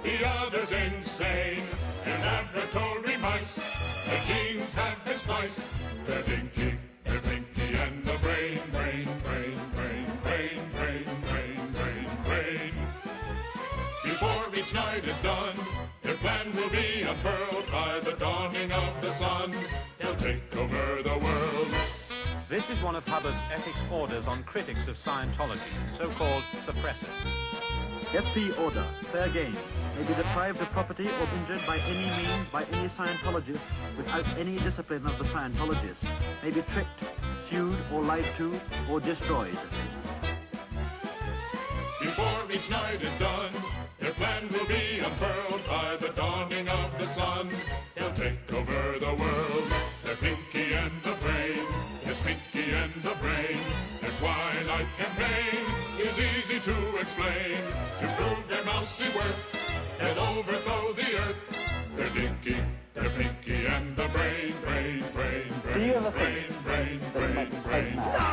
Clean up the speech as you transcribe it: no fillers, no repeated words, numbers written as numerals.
the other's insane. They're laboratory mice, their genes have been spliced. They're Pinky, and the brain, brain, brain, brain, brain, brain, brain, brain, brain. Before each night is done, their plan will be unfurled by the dawning of the sun. They'll take over the world. This is one of Hubbard's ethics orders on critics of Scientology, so-called suppressors. FP order, fair game, may be deprived of property or injured by any means by any Scientologist without any discipline of the Scientologist, may be tricked, sued or lied to or destroyed. Before each night is done, their plan will be unfurled by the dawning of the sun. They'll take over the world. They're Pinky and the Brain. Yes, Pinky and the Brain. Their twilight campaign is easy to explain. To prove their mousy worth, they'll overthrow the earth. They're Dinky, they're Pinky and the Brain, brain, brain, brain, brain, brain, brain, brain, brain.